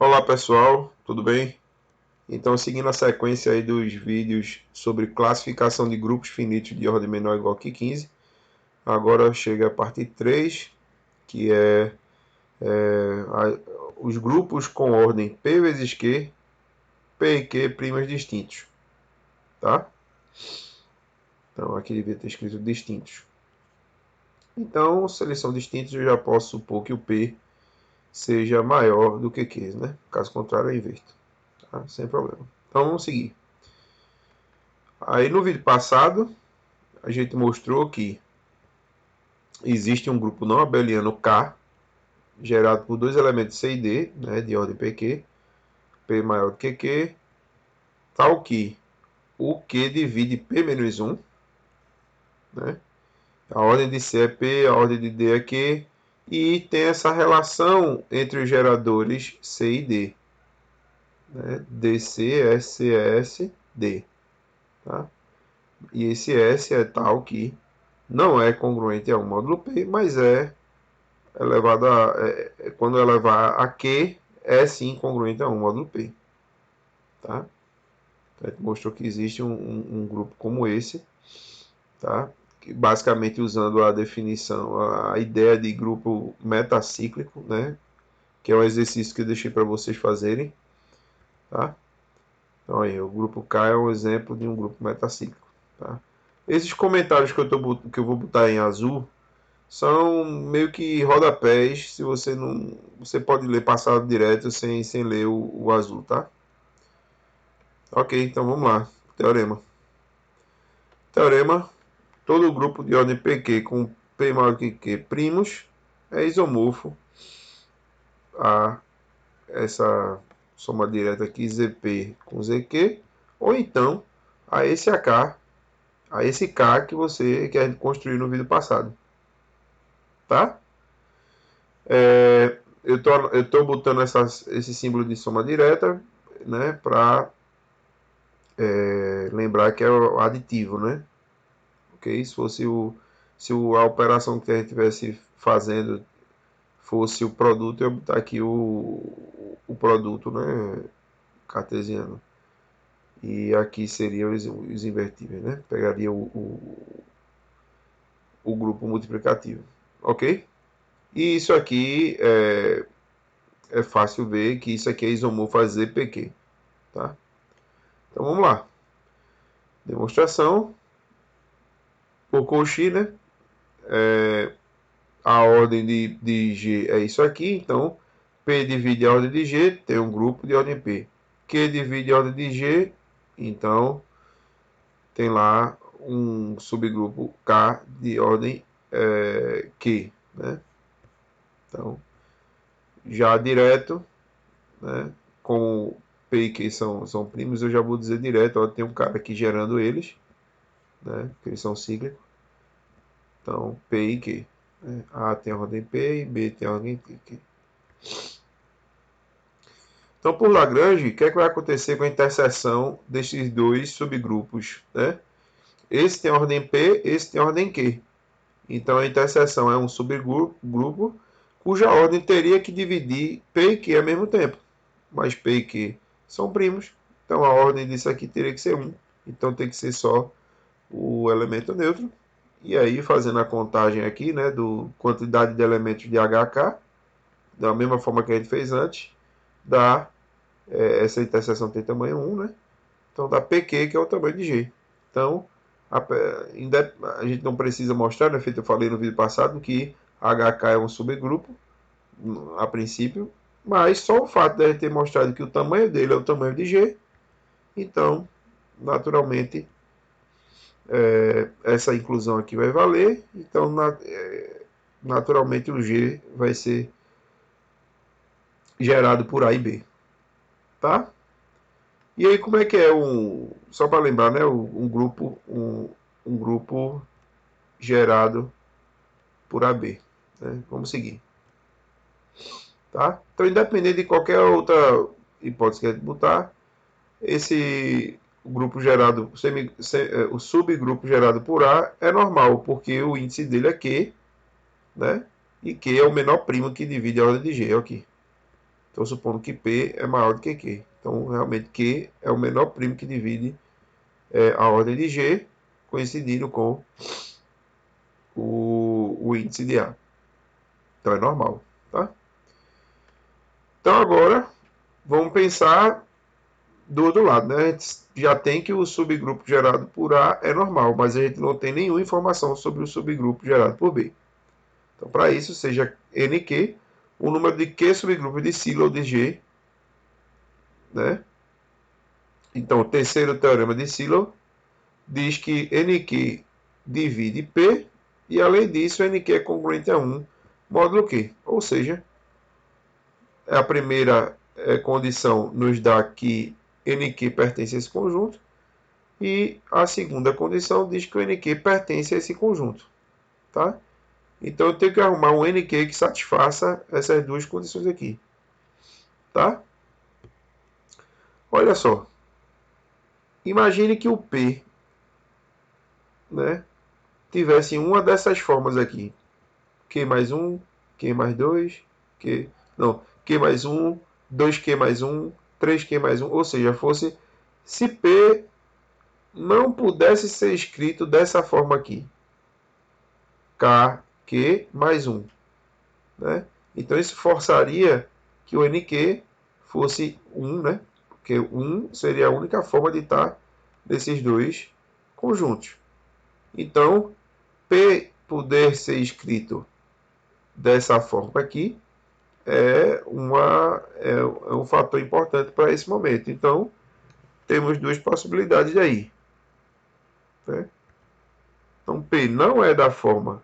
Olá pessoal, tudo bem? Então, seguindo a sequência aí dos vídeos sobre classificação de grupos finitos de ordem menor ou igual que 15, agora chega a parte 3, que os grupos com ordem P vezes Q, P e Q primas distintos, tá? Então, aqui devia ter escrito distintos. Então, se eles são distintos, eu já posso supor que o P seja maior do que Q, né? Caso contrário, eu inverto, tá? Sem problema. Então, vamos seguir. Aí, no vídeo passado, a gente mostrou que existe um grupo não abeliano K, gerado por dois elementos C e D, né, de ordem PQ, P maior do que Q, tal que o Q divide P menos 1, né? A ordem de C é P, a ordem de D é Q, e tem essa relação entre os geradores C e D, né? DC, SCS, D, tá? E esse S é tal que não é congruente ao módulo P, mas elevado quando elevar a Q, é sim congruente a 1 módulo P. Tá? Então, a gente mostrou que existe um grupo como esse, tá? Que basicamente usando a definição, a ideia de grupo metacíclico, né? Que é um exercício que eu deixei para vocês fazerem. Tá? Então aí, o grupo K é um exemplo de um grupo metacíclico. Tá? Esses comentários que eu vou botar em azul são meio que rodapés, se você não, você pode ler passado direto sem ler o azul, tá? Ok, então vamos lá. Teorema. Teorema, todo grupo de ordem PQ com P maior que Q primos é isomorfo a essa soma direta aqui ZP com ZQ, ou então a esse AK, a esse K que você quer construir no vídeo passado, tá? Eu tô botando esse símbolo de soma direta, né, para lembrar que é o aditivo, né? Ok? Se a operação que a gente estivesse fazendo fosse o produto, eu ia botar aqui o produto, né, cartesiano. E aqui seriam os invertíveis, né? Pegaria o grupo multiplicativo, ok? E isso aqui é fácil ver que isso aqui é isomorfo a ZPQ, tá? Então vamos lá. Demonstração por Cauchy, né? A ordem de G é isso aqui, então P divide a ordem de G, tem um grupo de ordem P. Q divide a ordem de G, então tem lá um subgrupo K de ordem Q, né? Então, já direto, né? Como P e Q são primos, eu já vou dizer direto, ó, tem um cara aqui gerando eles, né? Porque eles são cíclicos. Então, P e Q. Né? A tem a ordem P e B tem a ordem Q. Então, por Lagrange, o que é que vai acontecer com a interseção destes dois subgrupos? Né? Esse tem ordem P, esse tem ordem Q. Então, a interseção é um subgrupo cuja ordem teria que dividir P e Q ao mesmo tempo. Mas P e Q são primos, então a ordem disso aqui teria que ser 1. Então, tem que ser só o elemento neutro. E aí, fazendo a contagem aqui, né, do quantidade de elementos de HK, da mesma forma que a gente fez antes, dá essa interseção tem tamanho 1, né? Então dá PQ, que é o tamanho de G. Então, a gente não precisa mostrar, né? Feito eu falei no vídeo passado, que HK é um subgrupo, a princípio, mas só o fato de a gente ter mostrado que o tamanho dele é o tamanho de G, então, naturalmente, essa inclusão aqui vai valer, então, naturalmente, o G vai ser gerado por A e B, tá? E aí como é que é só para lembrar, né, um grupo gerado por AB, né? Vamos seguir, tá? Então, independente de qualquer outra hipótese que a gente botar, esse grupo gerado, o subgrupo gerado por A é normal, porque o índice dele é Q, né? E Q é o menor primo que divide a ordem de G, aqui. Então, supondo que P é maior do que Q. Então, realmente, Q é o menor primo que divide a ordem de G, coincidindo com o índice de A. Então, é normal, tá? Então, agora, vamos pensar do outro lado, né? A gente já tem que o subgrupo gerado por A é normal, mas a gente não tem nenhuma informação sobre o subgrupo gerado por B. Então, para isso, seja NQ, o número de Q subgrupos de sigla ou de G, né? Então, o terceiro teorema de Sylow diz que NQ divide P e, além disso, NQ é congruente a 1 módulo Q. Ou seja, a primeira condição nos dá que NQ pertence a esse conjunto e a segunda condição diz que o NQ pertence a esse conjunto. Tá? Então, eu tenho que arrumar um NQ que satisfaça essas duas condições aqui. Tá? Olha só. Imagine que o P, né, tivesse uma dessas formas aqui. Q mais 1, Q mais 2, Q... Não, Q mais 1, 2Q mais 1, 3Q mais 1. Ou seja, fosse... Se P não pudesse ser escrito dessa forma aqui. KQ mais 1. Né? Então, isso forçaria que o NQ fosse 1, né? Porque 1 seria a única forma de estar desses dois conjuntos. Então, P poder ser escrito dessa forma aqui é um fator importante para esse momento. Então, temos duas possibilidades aí. Né? Então, P não é da forma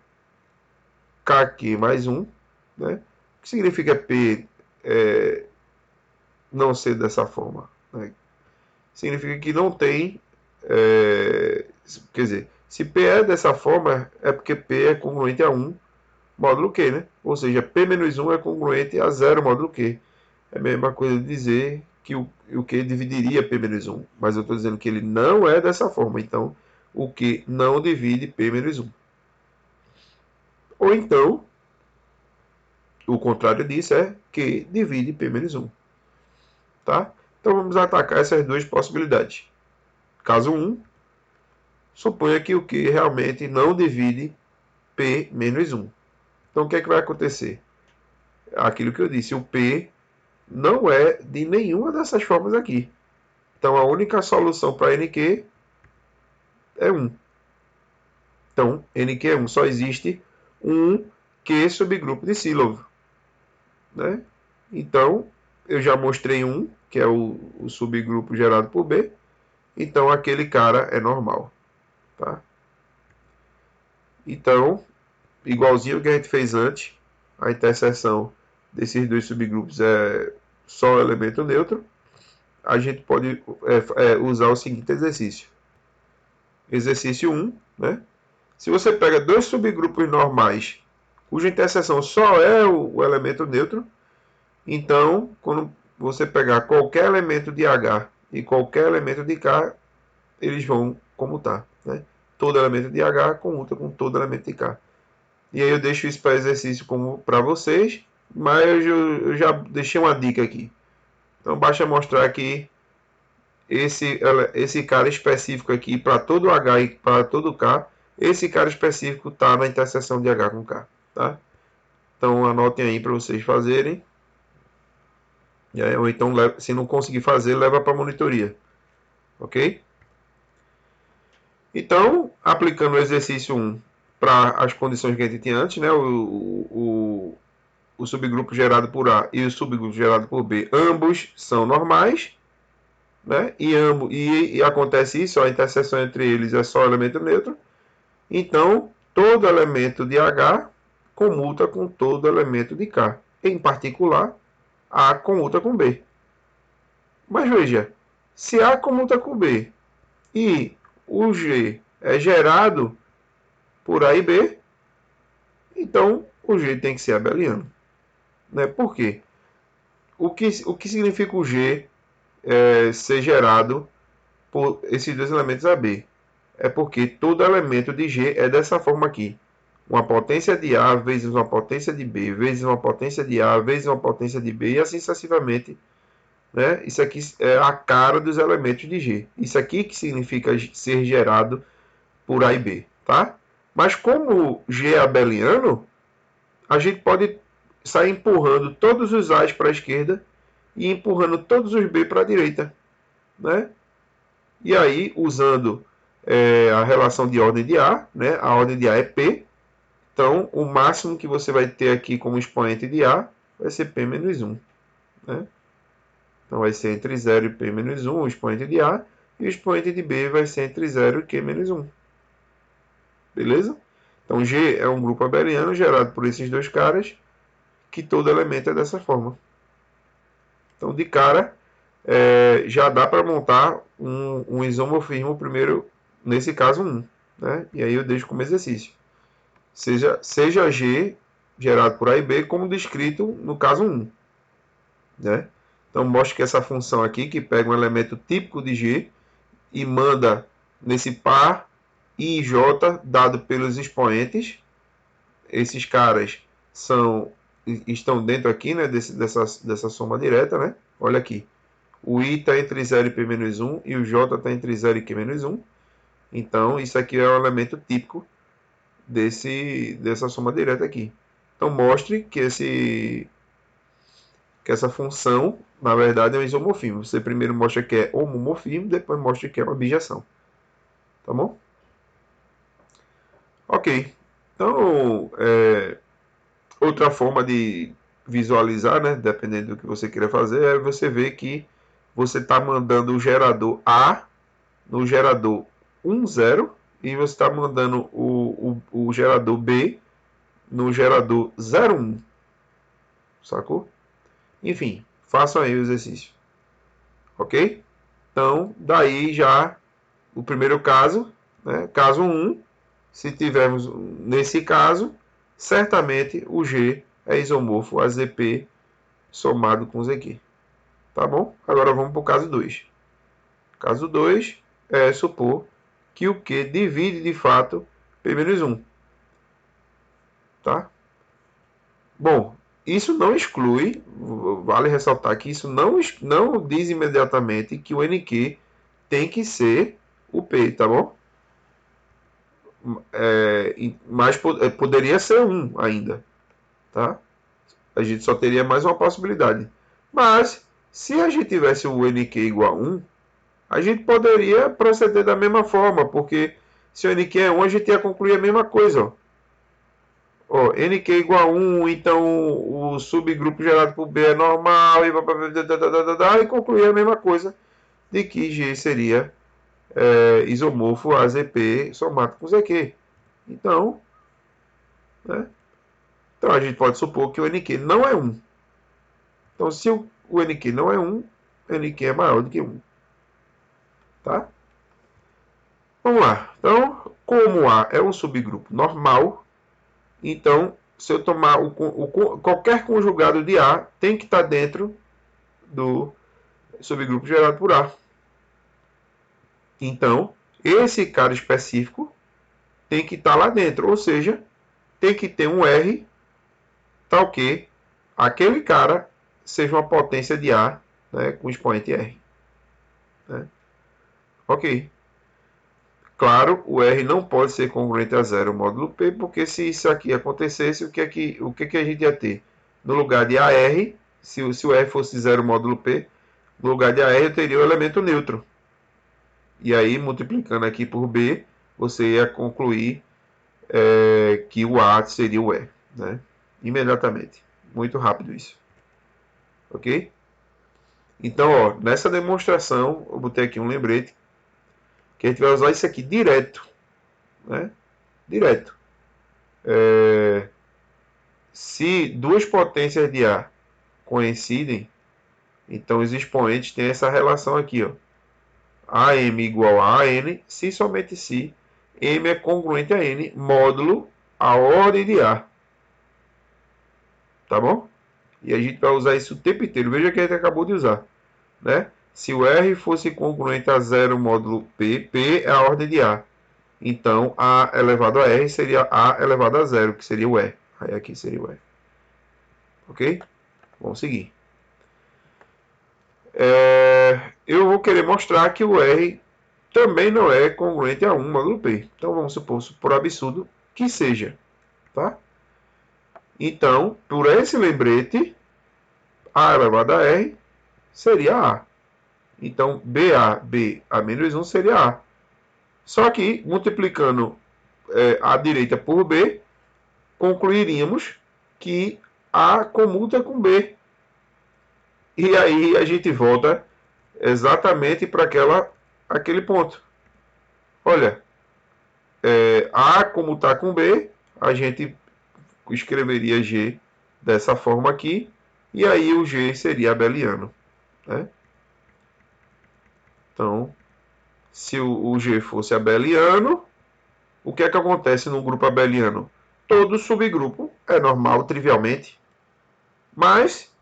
KQ mais 1. Né? O que significa P não ser dessa forma? Né? Significa que não tem... quer dizer, se P é dessa forma, é porque P é congruente a 1 módulo Q, né? Ou seja, P menos 1 é congruente a 0 módulo Q. É a mesma coisa de dizer que o Q dividiria P menos 1. Mas eu estou dizendo que ele não é dessa forma. Então, o Q não divide P menos 1. Ou então, o contrário disso é Q divide P menos 1. Tá? Então, vamos atacar essas duas possibilidades. Caso 1, suponha que o Q realmente não divide P menos 1. Então, o que é que vai acontecer? Aquilo que eu disse, o P não é de nenhuma dessas formas aqui. Então, a única solução para NQ é 1. Então, NQ é 1. Só existe um Q subgrupo de Sylow. Né? Então, eu já mostrei um, que é o subgrupo gerado por B. Então, aquele cara é normal. Tá? Então, igualzinho ao que a gente fez antes, a interseção desses dois subgrupos é só elemento neutro. A gente pode usar o seguinte exercício. Exercício 1, né? Se você pega dois subgrupos normais, cuja interseção só é o elemento neutro, então, quando você pegar qualquer elemento de H e qualquer elemento de K, eles vão comutar. Né? Todo elemento de H comuta com todo elemento de K. E aí eu deixo isso para exercício para vocês, mas eu já deixei uma dica aqui. Então, basta mostrar que esse cara específico aqui, para todo H e para todo K, esse cara específico está na interseção de H com K. Tá? Então, anotem aí para vocês fazerem. Ou então, se não conseguir fazer, leva para a monitoria. Ok? Então, aplicando o exercício 1 para as condições que a gente tinha antes, né? O subgrupo gerado por A e o subgrupo gerado por B, ambos são normais. Né? E acontece isso, a interseção entre eles é só elemento neutro. Então, todo elemento de H comuta com todo elemento de K. Em particular, A comuta com B. Mas veja, se A comuta com B e o G é gerado por A e B, então o G tem que ser abeliano. Né? Por quê? O que significa o G ser gerado por esses dois elementos AB? É porque todo elemento de G é dessa forma aqui. uma potência de A vezes uma potência de B, vezes uma potência de A, vezes uma potência de B, e assim sucessivamente. Né? Isso aqui é a cara dos elementos de G. Isso aqui que significa ser gerado por A e B. Tá? Mas como G é abeliano, a gente pode sair empurrando todos os A's para a esquerda e empurrando todos os B para a direita. Né? E aí, usando a relação de ordem de A, né? A ordem de A é P, então o máximo que você vai ter aqui como expoente de A vai ser P menos 1. Né? Então vai ser entre 0 e P menos 1 o expoente de A, e o expoente de B vai ser entre 0 e Q menos 1. Beleza? Então G é um grupo abeliano gerado por esses dois caras, que todo elemento é dessa forma. Então de cara, já dá para montar um isomorfismo primeiro, nesse caso 1. Né? E aí eu deixo como exercício. Seja G gerado por A e B como descrito no caso 1. Né? Então mostra que essa função aqui, que pega um elemento típico de G e manda nesse par I e J dado pelos expoentes. Esses caras estão dentro aqui, né, dessa soma direta. Né? Olha aqui. O I está entre 0 e P menos 1 e o J está entre 0 e Q menos 1. Então, isso aqui é um elemento típico dessa soma direta aqui. Então, mostre que essa função, na verdade, é um isomorfismo. Você primeiro mostra que é homomorfismo, depois mostra que é uma bijação. Tá bom? Ok. Então, outra forma de visualizar, né, dependendo do que você queira fazer, é você ver que você está mandando o gerador A no gerador 1, 0, e você está mandando o gerador B no gerador 0, 1. Sacou? Enfim, façam aí o exercício. Ok? Então, daí já o primeiro caso, né? Caso 1, se tivermos nesse caso, certamente o G é isomorfo a ZP somado com ZQ. Tá bom? Agora vamos para o caso 2. Caso 2 é supor que o Q divide de fato P menos 1. Tá? Bom, isso não exclui, vale ressaltar que isso não diz imediatamente que o NQ tem que ser o P, tá bom? Mas poderia ser 1 ainda, tá? A gente só teria mais uma possibilidade. Mas, se a gente tivesse o NQ igual a 1, a gente poderia proceder da mesma forma, porque se o NQ é 1, a gente ia concluir a mesma coisa. Ó, NQ igual a 1, então o subgrupo gerado por B é normal, e concluir a mesma coisa de que G seria isomorfo a ZP somado com ZQ. Então, né? Então a gente pode supor que o NQ não é 1. Então, se o NQ não é 1, o NQ é maior do que 1. Tá? Vamos lá. Então, como A é um subgrupo normal, então, se eu tomar qualquer conjugado de A, tem que estar dentro do subgrupo gerado por A. Então, esse cara específico tem que estar lá dentro, ou seja, tem que ter um R tal que aquele cara seja uma potência de A, né, com expoente R. Né? Ok. Claro, o R não pode ser congruente a zero módulo P, porque se isso aqui acontecesse, o que a gente ia ter? No lugar de AR, se o R fosse zero módulo P, no lugar de AR eu teria o elemento neutro. E aí, multiplicando aqui por B, você ia concluir que o A seria o E. Né? Imediatamente. Muito rápido isso. Ok? Então, ó, nessa demonstração, eu botei aqui um lembrete, que a gente vai usar isso aqui direto. Né? Direto. Se duas potências de A coincidem, então os expoentes têm essa relação aqui, ó. AM igual a AN, se somente se M é congruente a N, módulo a ordem de A. Tá bom? E a gente vai usar isso o tempo inteiro. Veja que a gente acabou de usar. Né? Se o R fosse congruente a 0 módulo P, P é a ordem de A. Então, A elevado a R seria A elevado a zero, que seria o E. Aí aqui seria o E. Ok? Vamos seguir. Eu vou querer mostrar que o R também não é congruente a 1 módulo P. Então, vamos supor, por absurdo, que seja. Tá? Então, por esse lembrete, A elevado a R seria A. Então, B a menos 1 seria A. Só que, multiplicando a direita por B, concluiríamos que A comuta com B. E aí a gente volta exatamente para aquele ponto. Olha, A como está com B, a gente escreveria G dessa forma aqui, e aí o G seria abeliano. Né? Então, se o G fosse abeliano, o que é que acontece no grupo abeliano? Todo subgrupo é normal, trivialmente, mas,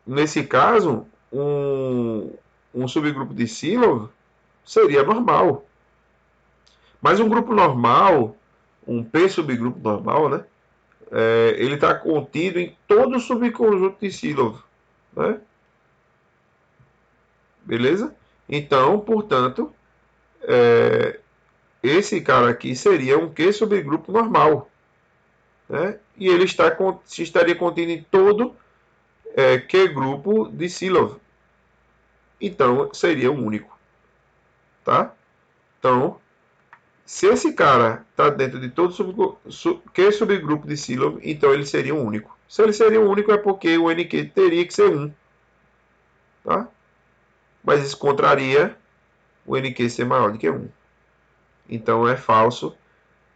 nesse caso, um subgrupo de Sylow seria normal. Mas um grupo normal, um P subgrupo normal, né? Ele está contido em todo o subconjunto de Sylow. Né? Beleza? Então, portanto, esse cara aqui seria um Q subgrupo normal. Né? E ele estaria contido em todo Q grupo de Sylow. Então, seria um único. Tá? Então, se esse cara está dentro de todo Q subgrupo de Sylow, então ele seria um único. Se ele seria um único é porque o NQ teria que ser 1. Tá? Mas isso contraria o NQ ser maior do que 1. Então é falso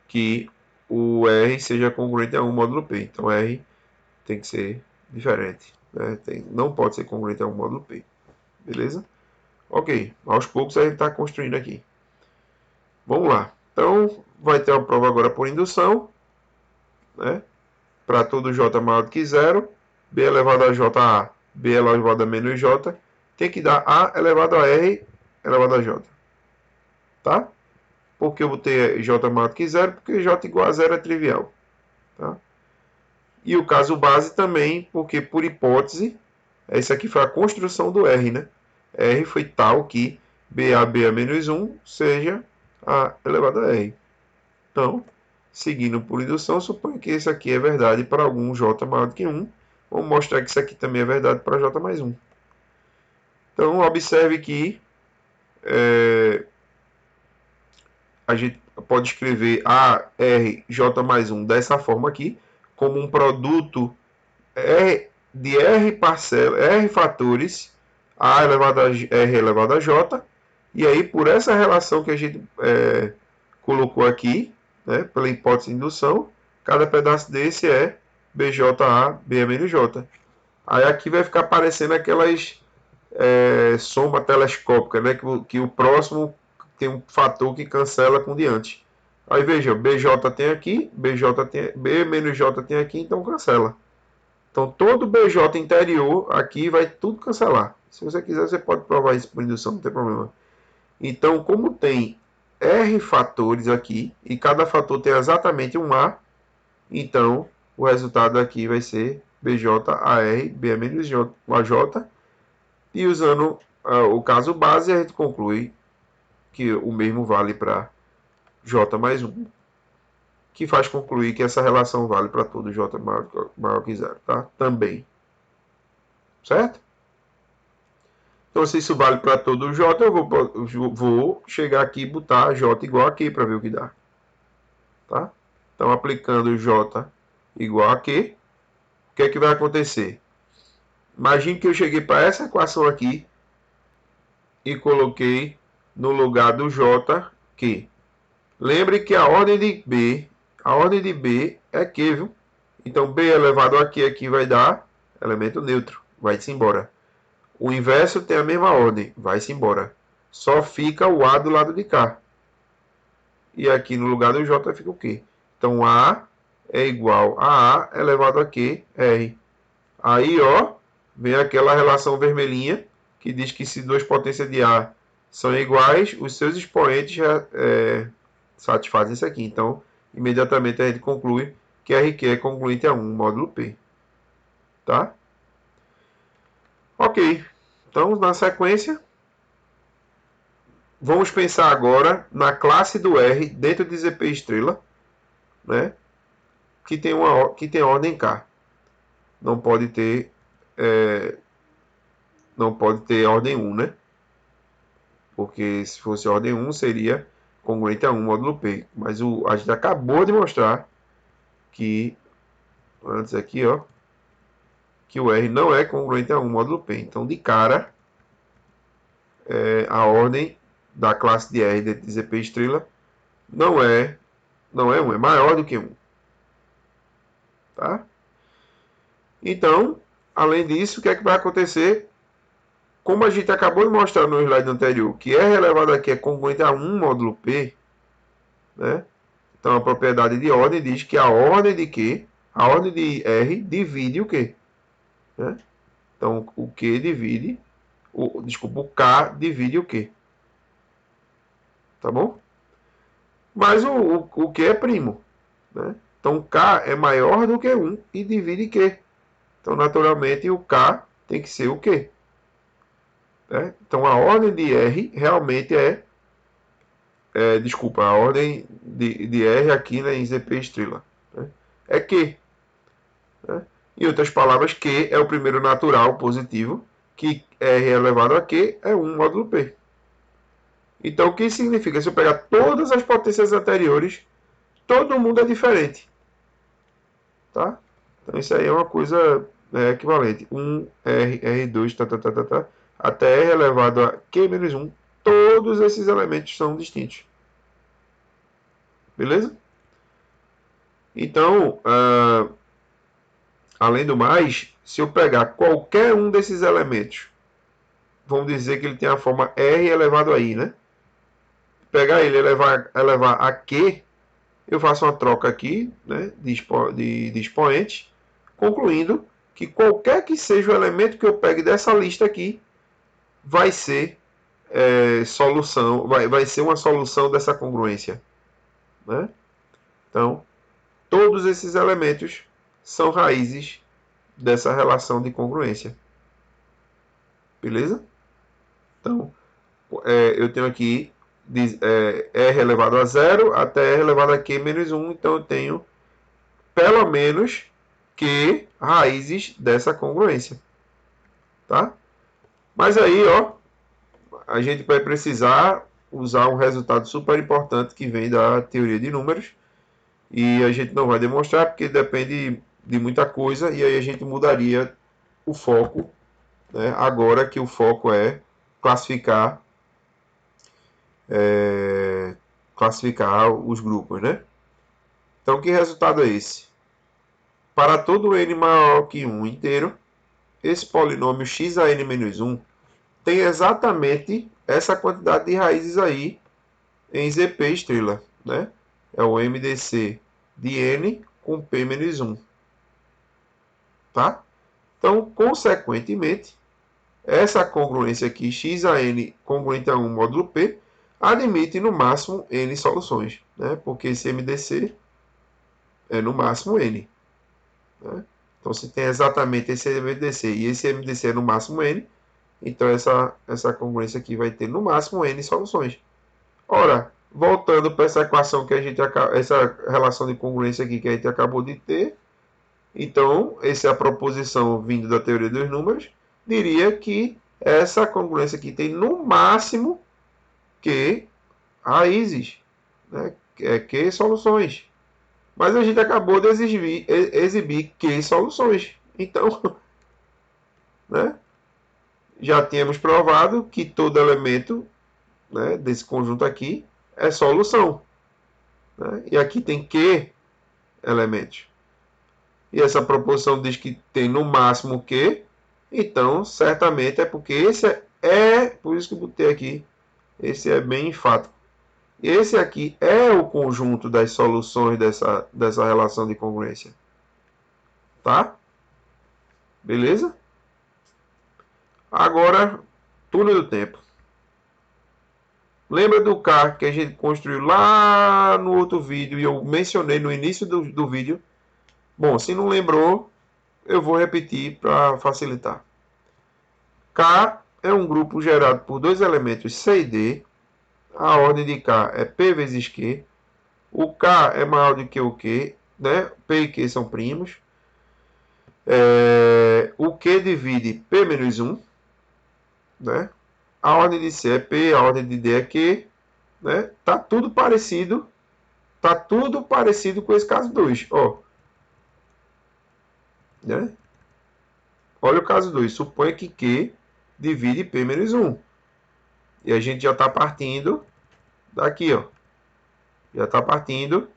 que o R seja congruente a 1 módulo P. Então R tem que ser diferente. Né? Não pode ser congruente a 1 módulo P. Beleza? Ok. Aos poucos a gente está construindo aqui. Vamos lá. Então vai ter uma prova agora por indução. Né? Para todo J maior do que 0. B elevado a JA. B elevado a menos J. Tem que dar A elevado a R elevado a J. Tá? Porque eu botei J maior do que 0, porque J igual a 0 é trivial. Tá? E o caso base também, porque por hipótese, essa aqui foi a construção do R, né? R foi tal que BA menos 1 seja A elevado a R. Então, seguindo por indução, suponho que isso aqui é verdade para algum J maior do que 1. Vamos mostrar que isso aqui também é verdade para J mais 1. Então, observe que a gente pode escrever ARJ mais 1 dessa forma aqui, como um produto de R parcelas, R fatores, A elevado a R elevado a J, e aí por essa relação que a gente colocou aqui, né, pela hipótese de indução, cada pedaço desse é BJA, B menos J. Aí aqui vai ficar aparecendo aquelas soma telescópica, né, que o próximo tem um fator que cancela com o diante. Aí veja, BJ tem aqui, B menos J tem aqui, então cancela. Então todo BJ interior aqui vai tudo cancelar. Se você quiser, você pode provar isso por indução, não tem problema. Então, como tem R fatores aqui, e cada fator tem exatamente um A, então o resultado aqui vai ser BJAR, B menos AJ, e usando o caso base, a gente conclui que o mesmo vale para J mais 1, que faz concluir que essa relação vale para todo J maior que 0, tá? Também. Certo? Então, se isso vale para todo J, eu vou chegar aqui e botar J igual a Q para ver o que dá. Tá? Então, aplicando J igual a Q, o que é que vai acontecer? Imagine que eu cheguei para essa equação aqui e coloquei no lugar do J Q. Lembre que a ordem de B é Q, viu? Então, B elevado a Q aqui vai dar elemento neutro, vai-se embora. O inverso tem a mesma ordem, vai-se embora. Só fica o A do lado de cá. E aqui no lugar do J fica o Q. Então, A é igual a A elevado a Q, R. Aí, ó, vem aquela relação vermelhinha que diz que se duas potências de A são iguais, os seus expoentes satisfazem isso aqui. Então, imediatamente a gente conclui que RQ é congruente a 1 módulo P. Tá? Ok. Então, na sequência, vamos pensar agora na classe do R dentro de ZP estrela, né? Que tem ordem K. Não pode ter ordem 1, né? Porque se fosse ordem 1 seria congruente a 1 módulo P. Mas a gente acabou de mostrar que antes aqui, ó, que o R não é congruente a 1 módulo P. Então, de cara, a ordem da classe de R dentro de ZP estrela não é 1, é maior do que 1. Tá? Então, além disso, o que é que vai acontecer? Como a gente acabou de mostrar no slide anterior, que R elevado aqui é congruente a 1 módulo P, né? Então, a propriedade de ordem diz que a ordem de Q, a ordem de R divide o Q. Né? Então, o Q divide, o K divide o Q. Tá bom? Mas o Q é primo. Né? Então, K é maior do que 1 e divide Q. Então, naturalmente, o K tem que ser o Q. Né? Então, a ordem de R realmente desculpa, a ordem de R aqui, né, em ZP estrela, né, é Q. Né? Em outras palavras, Q é o primeiro natural positivo, que R elevado a Q é 1 módulo P. Então, o que significa? Se eu pegar todas as potências anteriores, todo mundo é diferente. Tá? Então, isso aí é uma coisa equivalente. 1, R, R2, até R elevado a Q menos 1, todos esses elementos são distintos. Beleza? Então, além do mais, se eu pegar qualquer um desses elementos, vamos dizer que ele tem a forma R elevado a I, né? Pegar ele e elevar a Q, eu faço uma troca aqui, né, de expoentes, concluindo que qualquer que seja o elemento que eu pegue dessa lista aqui, vai ser solução, vai ser uma solução dessa congruência. Né? Então, todos esses elementos são raízes dessa relação de congruência. Beleza? Então, eu tenho aqui R elevado a 0 até R elevado a Q menos 1. Então, eu tenho pelo menos Q raízes dessa congruência. Tá? Mas aí, ó, a gente vai precisar usar um resultado super importante que vem da teoria de números. E a gente não vai demonstrar porque depende de muita coisa. E aí a gente mudaria o foco, né, agora que o foco é classificar classificar os grupos, né? Então, que resultado é esse? Para todo n maior que 1 inteiro, esse polinômio xan-1 tem exatamente essa quantidade de raízes aí em ZP estrela, né? É o MDC de n com p menos 1, tá? Então, consequentemente, essa congruência aqui, xan congruente a 1 módulo p, admite no máximo n soluções, né? Porque esse MDC é no máximo n. Né? Então, se tem exatamente esse MDC e esse MDC é no máximo n, então essa congruência aqui vai ter no máximo n soluções. Ora, voltando para essa equação que a gente essa relação de congruência aqui que a gente acabou de ter, então essa é a proposição vindo da teoria dos números, diria que essa congruência aqui tem no máximo Q raízes, né? Q soluções. Mas a gente acabou de exibir Q soluções. Então, né, já tínhamos provado que todo elemento, né, desse conjunto aqui é solução. Né? E aqui tem Q elementos. E essa proposição diz que tem no máximo Q. Então, certamente é porque esse por isso que eu botei aqui, esse é bem enfático. Esse aqui é o conjunto das soluções dessa relação de congruência. Tá? Beleza? Agora, túnel do tempo. Lembra do K que a gente construiu lá no outro vídeo e eu mencionei no início do vídeo? Bom, se não lembrou, eu vou repetir para facilitar. K é um grupo gerado por dois elementos C e D. A ordem de K é P vezes Q. O K é maior do que o Q, né? P e Q são primos. O Q divide P menos 1, né? A ordem de C é P, a ordem de D é Q, né? Tá tudo parecido. Tá tudo parecido com esse caso 2, ó. Né? Olha o caso 2. Suponha que Q divide P menos 1. E a gente já está partindo daqui, ó. Já está partindo.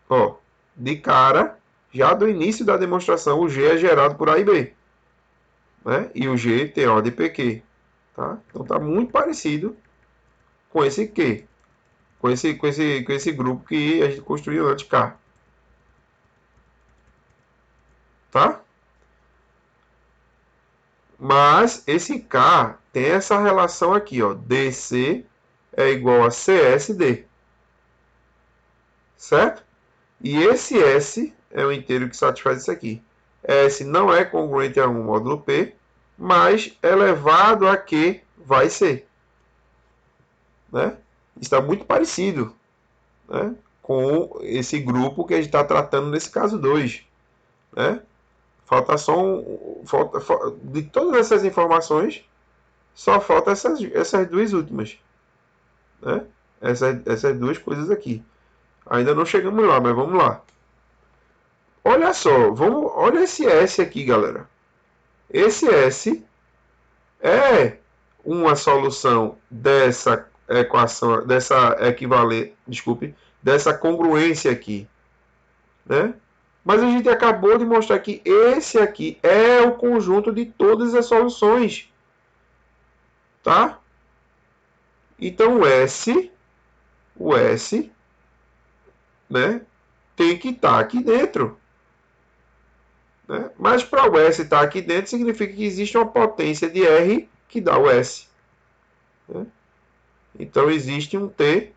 Ó, de cara, já do início da demonstração, o G é gerado por A e B. Né? E o G tem ordem PQ. Tá? Então está muito parecido com esse Q. Com esse grupo que a gente construiu antes K. Tá? Mas esse K tem essa relação aqui, ó. DC é igual a CSD. Certo? E esse S é o inteiro que satisfaz isso aqui. S não é congruente a 1 módulo P, mas elevado a Q vai ser. Né? Está muito parecido, né, com esse grupo que a gente está tratando nesse caso 2. Né? Falta só de todas essas informações, só falta essas duas últimas. Né? Essas duas coisas aqui. Ainda não chegamos lá, mas vamos lá. Olha só, olha esse S aqui, galera. Esse S é uma solução dessa equação, dessa congruência aqui, né? Mas a gente acabou de mostrar que esse aqui é o conjunto de todas as soluções, tá? Então o S, né, tem que estar aqui dentro. Né? Mas para o S estar aqui dentro, significa que existe uma potência de R que dá o S. Né? Então existe um T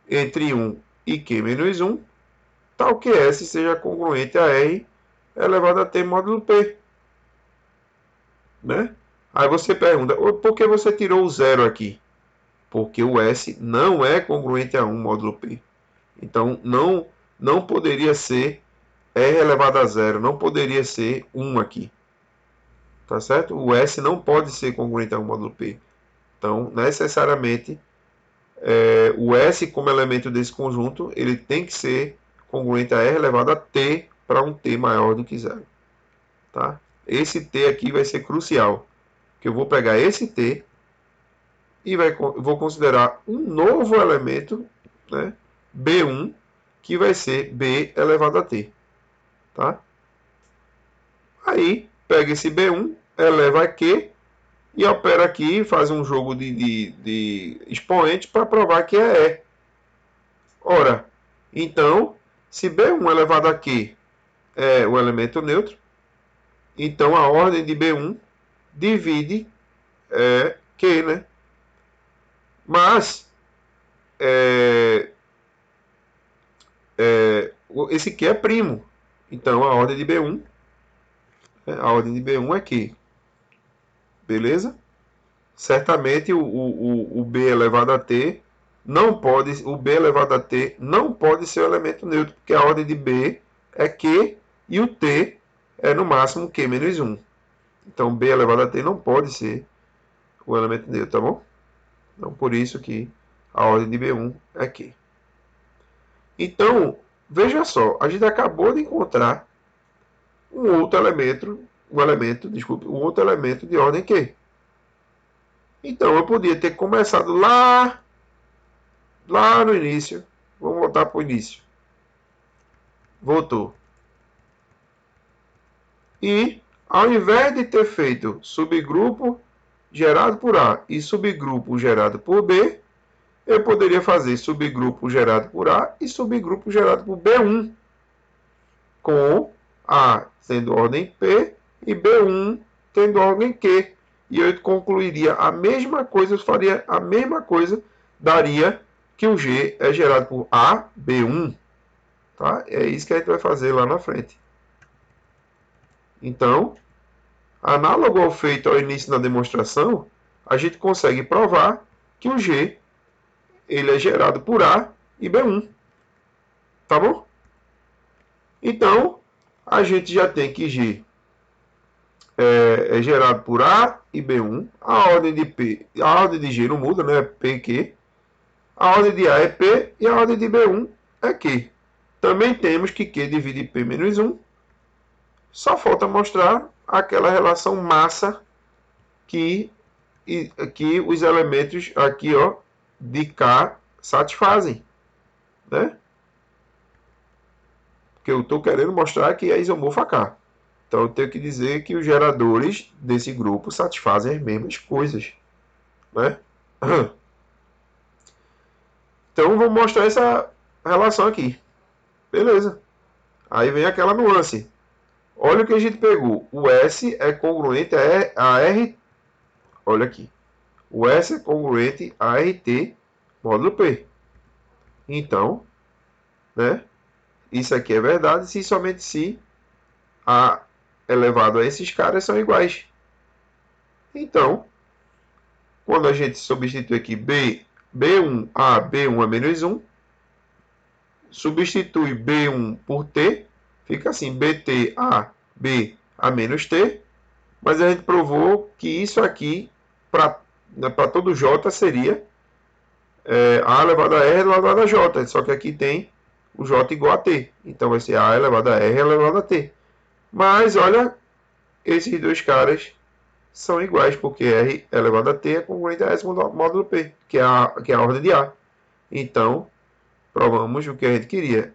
entre 1 e Q menos 1, tal que S seja congruente a R elevado a T módulo P. Né? Aí você pergunta, por que você tirou o zero aqui? Porque o S não é congruente a 1 módulo P. Então não poderia ser R elevado a zero, não poderia ser 1 aqui. Tá certo? O S não pode ser congruente a 1 módulo P. Então, necessariamente, o S como elemento desse conjunto, ele tem que ser congruente a R elevado a T para um T maior do que zero. Tá? Esse T aqui vai ser crucial, que eu vou pegar esse T e vou considerar um novo elemento, né, B1, que vai ser B elevado a T. Tá? Aí, pega esse B1, eleva a Q e opera aqui, faz um jogo de expoente para provar que é E. Ora, então, se B1 elevado a Q é o elemento neutro, então a ordem de B1 divide Q, né? Mas esse Q é primo. Então a ordem de B1, a ordem de B1 é Q. Beleza? Certamente o B elevado a T não pode, o B elevado a T não pode ser o elemento neutro, porque a ordem de B é Q e o T é no máximo Q menos 1. Então B elevado a T não pode ser o elemento neutro, tá bom? Então por isso que a ordem de B1 é Q. Então, veja só, a gente acabou de encontrar um outro elemento de ordem Q. Então eu podia ter começado lá no início. Vamos voltar para o início. Voltou. E ao invés de ter feito subgrupo gerado por A e subgrupo gerado por B, eu poderia fazer subgrupo gerado por A e subgrupo gerado por B1, com A sendo ordem P e B1 tendo ordem Q. E eu concluiria a mesma coisa, eu faria a mesma coisa, daria que o G é gerado por A, B1. Tá? É isso que a gente vai fazer lá na frente. Então, análogo ao feito ao início da demonstração, a gente consegue provar que o G ele é gerado por A e B1. Tá bom? Então, a gente já tem que G é gerado por A e B1. A ordem de P, a ordem de G não muda, né? P e Q. A ordem de A é P e a ordem de B1 é Q. Também temos que Q divide P menos 1. Só falta mostrar aquela relação massa que os elementos aqui, ó, de K satisfazem, né? Porque eu estou querendo mostrar que é isomorfo a K. Então eu tenho que dizer que os geradores desse grupo satisfazem as mesmas coisas, né? Então vou mostrar essa relação aqui. Beleza. Aí vem aquela nuance. Olha o que a gente pegou. O S é congruente a R. Olha aqui. O S é congruente a RT módulo P. Então, né? Isso aqui é verdade se somente se A elevado a esses caras são iguais. Então, quando a gente substitui aqui B1A, B1 é menos 1, substitui B1 por T, fica assim, BT a B a menos T, mas a gente provou que isso aqui, para todo J, seria A elevado a R elevado a J, só que aqui tem o J igual a T, então vai ser A elevado a R elevado a T. Mas, olha, esses dois caras são iguais, porque R elevado a T é congruente a S módulo P, que é a ordem de A. Então, provamos o que a gente queria.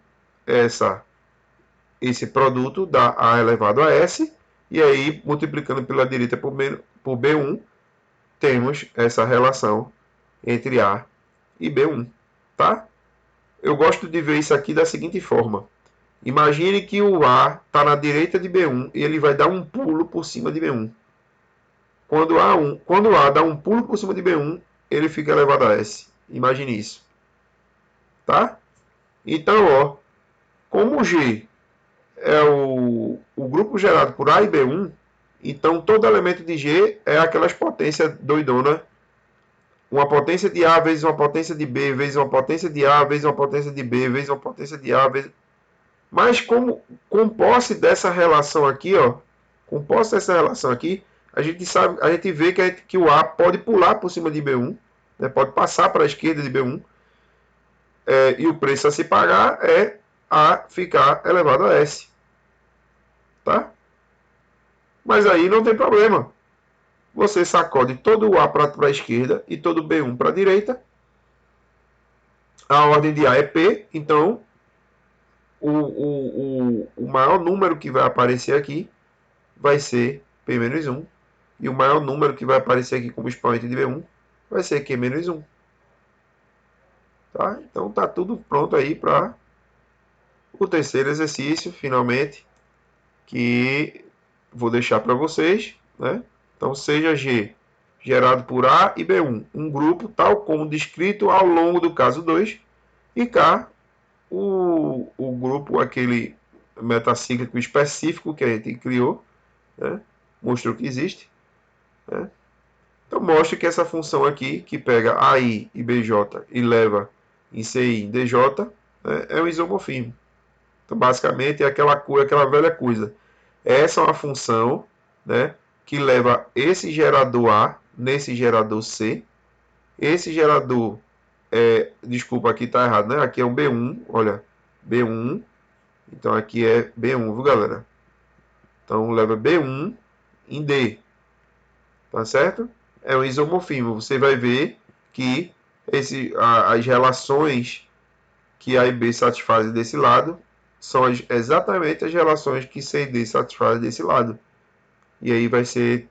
Esse produto dá A elevado a S, e aí, multiplicando pela direita por B1, temos essa relação entre A e B1. Tá? Eu gosto de ver isso aqui da seguinte forma. Imagine que o A está na direita de B1 e ele vai dar um pulo por cima de B1. Quando A dá um pulo por cima de B1, ele fica elevado a S. Imagine isso. Tá? Então, ó, como G é o grupo gerado por A e B1, então todo elemento de G é aquelas potências doidonas. Uma potência de A vezes uma potência de B, vezes uma potência de A, vezes uma potência de B, vezes uma potência de A, vezes... Mas com posse dessa relação aqui, ó, com posse dessa relação aqui, a gente vê que o A pode pular por cima de B1, né, pode passar para a esquerda de B1, e o preço a se pagar é A ficar elevado a S. Tá? Mas aí não tem problema. Você sacode todo o A para a esquerda e todo o B1 para a direita. A ordem de A é P, então o maior número que vai aparecer aqui vai ser P-1. E o maior número que vai aparecer aqui como expoente de B1 vai ser Q-1. Tá? Então tá tudo pronto aí para o terceiro exercício, finalmente, que vou deixar para vocês. Né? Então seja G gerado por A e B1, um grupo tal como descrito ao longo do caso 2, e K, o grupo, aquele metacíclico específico que a gente criou, né? Mostrou que existe. Né? Então mostra que essa função aqui, que pega AI e BJ e leva em CI em DJ, né, é um isomorfismo. Então basicamente é aquela velha coisa. Essa é uma função, né, que leva esse gerador A nesse gerador C. Esse gerador, desculpa, aqui está errado, né? Aqui é um B1, olha, B1. Então aqui é B1, viu galera? Então leva B1 em D. Tá certo? É um isomorfismo. Você vai ver que as relações que A e B satisfazem desse lado são exatamente as relações que C e D satisfazem desse lado. E aí vai ser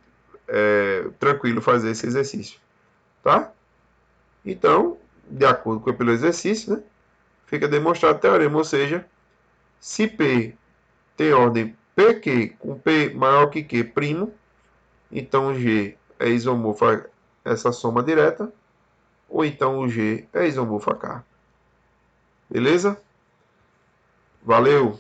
tranquilo fazer esse exercício. Tá? Então, de acordo com o exercício, né, fica demonstrado o teorema, ou seja, se P tem ordem PQ com P maior que Q', Então o G é isomorfo a essa soma direta, ou então o G é isomorfo a K. Beleza? Valeu!